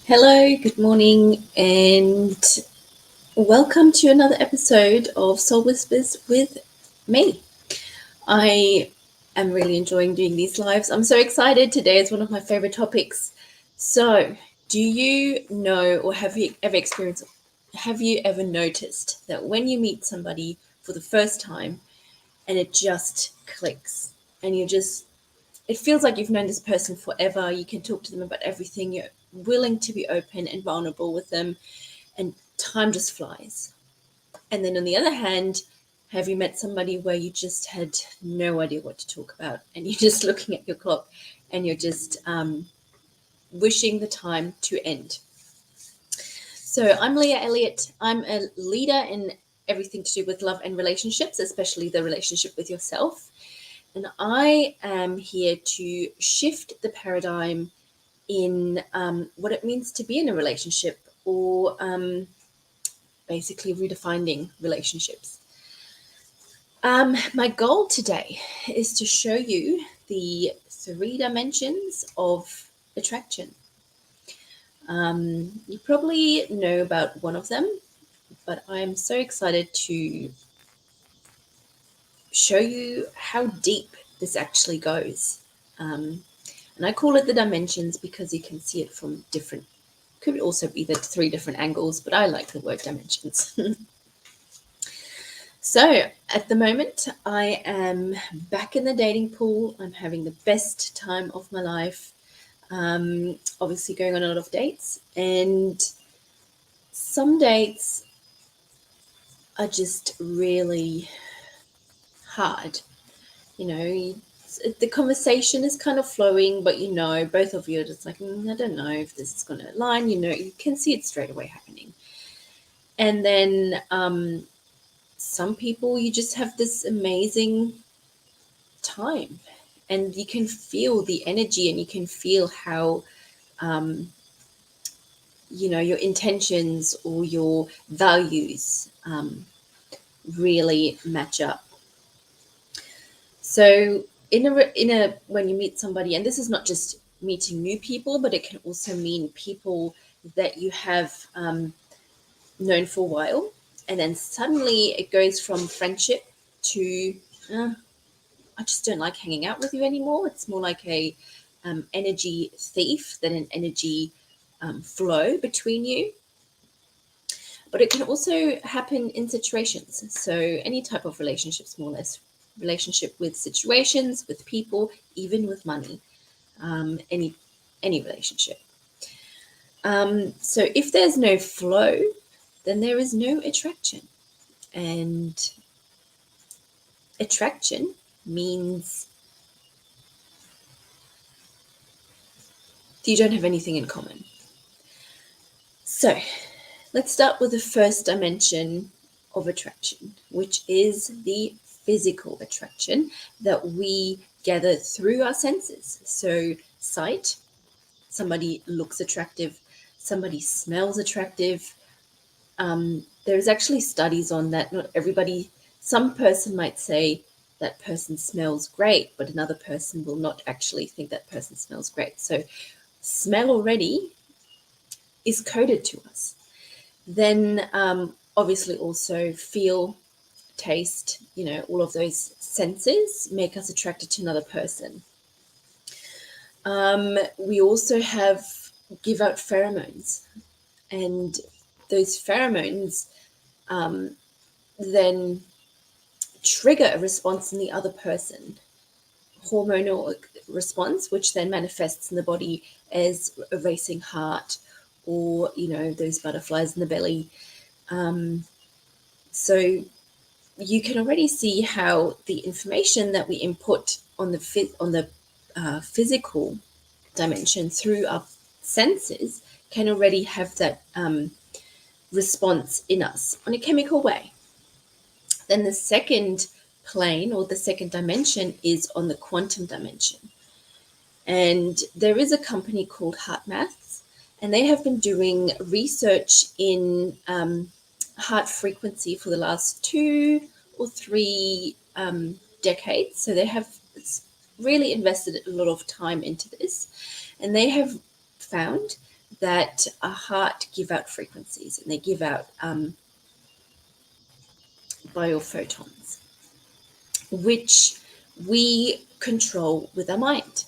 Hello, good morning, and welcome to another episode of Soul Whispers with me. I am really enjoying doing these lives. I'm so excited. Today is one of my favorite topics. So, do you know or have you ever noticed that when you meet somebody for the first time and it just clicks and it feels like you've known this person forever. You can talk to them about everything. You're willing to be open and vulnerable with them, and time just flies. And then on the other hand, have you met somebody where you just had no idea what to talk about, and you're just looking at your clock and you're just wishing the time to end? So I'm Leah Elliott. I'm a leader in everything to do with love and relationships, especially the relationship with yourself. And I am here to shift the paradigm in what it means to be in a relationship, or basically redefining relationships. My goal today is to show you the 3 dimensions of attraction. You probably know about one of them, but I'm so excited to show you how deep this actually goes. And I call it the dimensions because you can see it from different, could also be the 3 different angles, but I like the word dimensions. So at the moment, I am back in the dating pool. I'm having the best time of my life. Obviously going on a lot of dates, and some dates are just really hard. You know, the conversation is kind of flowing, but both of you are just like, I don't know if this is going to align. You can see it straight away happening. And then some people, you just have this amazing time, and you can feel the energy, and you can feel how your intentions or your values really match up. So in a when you meet somebody, and this is not just meeting new people, but it can also mean people that you have known for a while, and then suddenly it goes from friendship to I just don't like hanging out with you anymore. It's more like a energy thief than an energy flow between you. But it can also happen in situations. So any type of relationships, more or less, relationship with situations, with people, even with money, any relationship. So if there's no flow, then there is no attraction. And attraction means you don't have anything in common. So let's start with the first dimension of attraction, which is the physical attraction that we gather through our senses. So sight, somebody looks attractive, somebody smells attractive. There's actually studies on that. Not everybody, some person might say that person smells great, but another person will not actually think that person smells great. So smell already is coded to us. Then obviously also feel, taste, all of those senses make us attracted to another person. We also give out pheromones, and those pheromones then trigger a response in the other person, hormonal response, which then manifests in the body as a racing heart, or those butterflies in the belly. So you can already see how the information that we input on the physical dimension through our senses can already have that response in us on a chemical way. Then the second plane, or the second dimension, is on the quantum dimension. And there is a company called HeartMath, and they have been doing research in heart frequency for the last 2 or 3 decades. So they have really invested a lot of time into this, and they have found that a heart give out frequencies, and they give out biophotons, which we control with our mind.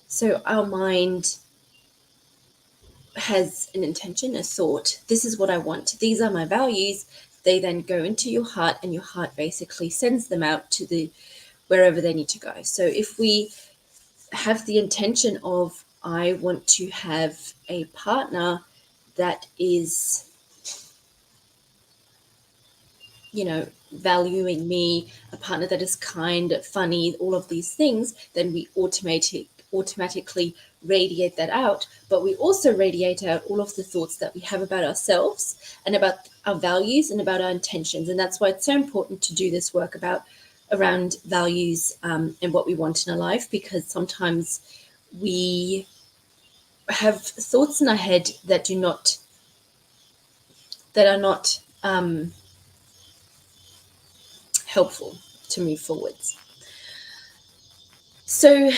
So our mind has an intention, a thought. This is what I want. These are my values. They then go into your heart, and your heart basically sends them out to the wherever they need to go. So if we have the intention of, I want to have a partner that is, valuing me, a partner that is kind, funny, all of these things, then we automatically radiate that out. But we also radiate out all of the thoughts that we have about ourselves and about our values and about our intentions. And that's why it's so important to do this work around values and what we want in our life, because sometimes we have thoughts in our head that are not helpful to move forwards. So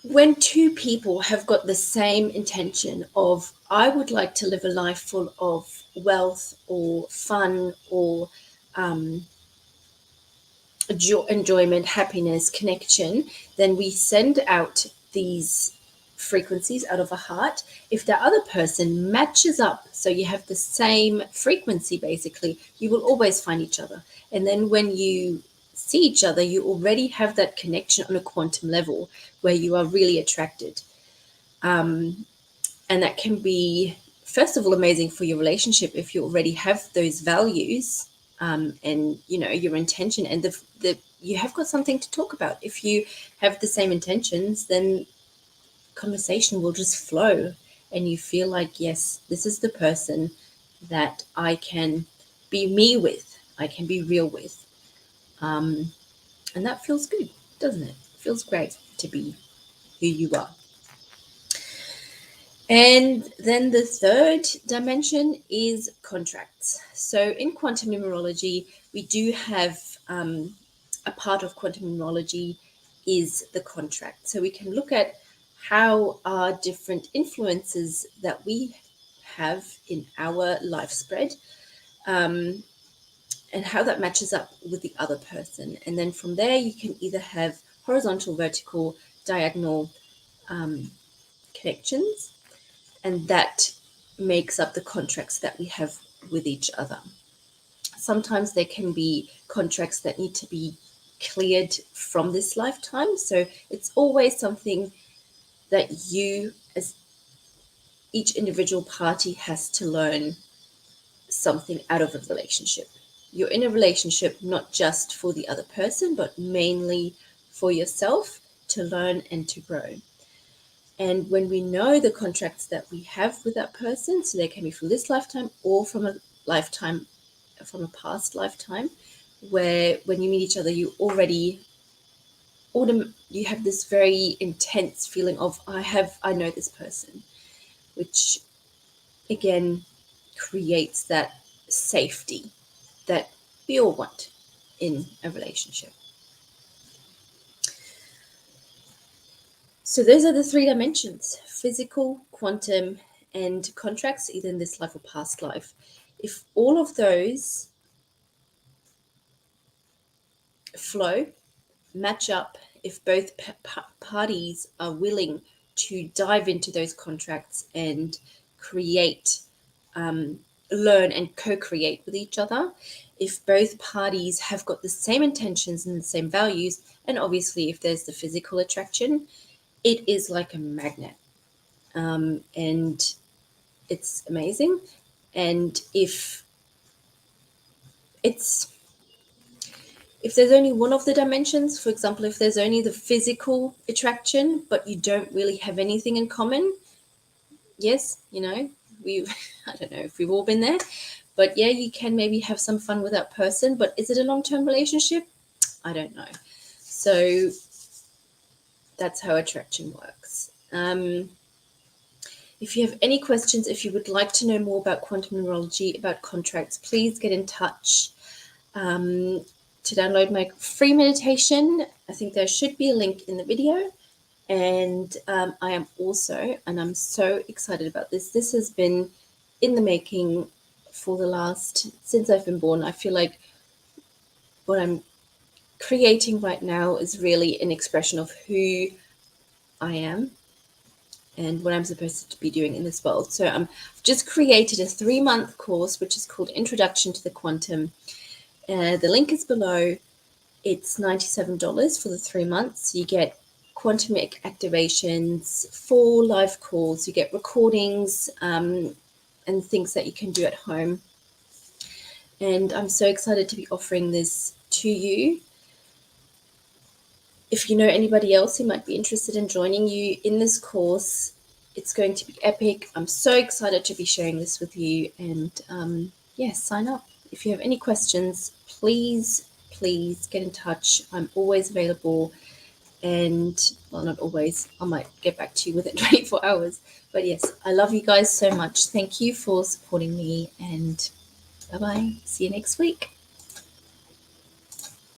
when two people have got the same intention of, I would like to live a life full of wealth or fun or enjoyment, happiness, connection, then we send out these frequencies out of a heart. If the other person matches up, so you have the same frequency, basically, you will always find each other. And then when you see each other, you already have that connection on a quantum level where you are really attracted. And that can be, first of all, amazing for your relationship if you already have those values and your intention, and the you have got something to talk about. If you have the same intentions, then conversation will just flow, and you feel like, yes, this is the person that I can be me with, I can be real with, and that feels good, doesn't it? It feels great to be who you are. And then the third dimension is contracts. So in quantum numerology, we do have a part of quantum numerology is the contract. So we can look at how our different influences that we have in our life spread and how that matches up with the other person. And then from there, you can either have horizontal, vertical, diagonal connections, and that makes up the contracts that we have with each other. Sometimes there can be contracts that need to be cleared from this lifetime. So it's always something that you, as each individual party, has to learn something out of a relationship. You're in a relationship not just for the other person, but mainly for yourself to learn and to grow. And when we know the contracts that we have with that person, so they can be from this lifetime or from a past lifetime, where when you meet each other, you have this very intense feeling of, I know this person, which again creates that safety that we all want in a relationship. So those are the three dimensions: physical, quantum, and contracts, either in this life or past life. If all of those flow, match up, if both parties are willing to dive into those contracts and create, learn and co-create with each other, if both parties have got the same intentions and the same values, and obviously if there's the physical attraction, it is like a magnet, and it's amazing. And if there's only one of the dimensions, for example, if there's only the physical attraction, but you don't really have anything in common, yes, I don't know if we've all been there, but yeah, you can maybe have some fun with that person, but is it a long-term relationship? I don't know. So that's how attraction works. If you have any questions, if you would like to know more about quantum numerology, about contracts, please get in touch. To download my free meditation, I think there should be a link in the video. And I am also, and I'm so excited about this has been in the making for the last, since I've been born. I feel like what I'm creating right now is really an expression of who I am and what I'm supposed to be doing in this world. So I've just created a 3-month course, which is called Introduction to the Quantum. The link is below. It's $97 for the 3 months. You get quantumic activations, 4 live calls, you get recordings, and things that you can do at home. And I'm so excited to be offering this to you. If you know anybody else who might be interested in joining you in this course, it's going to be epic. I'm so excited to be sharing this with you. And yes, sign up. If you have any questions, please get in touch. I'm always available. And well, not always. I might get back to you within 24 hours. But yes, I love you guys so much. Thank you for supporting me. And bye-bye. See you next week.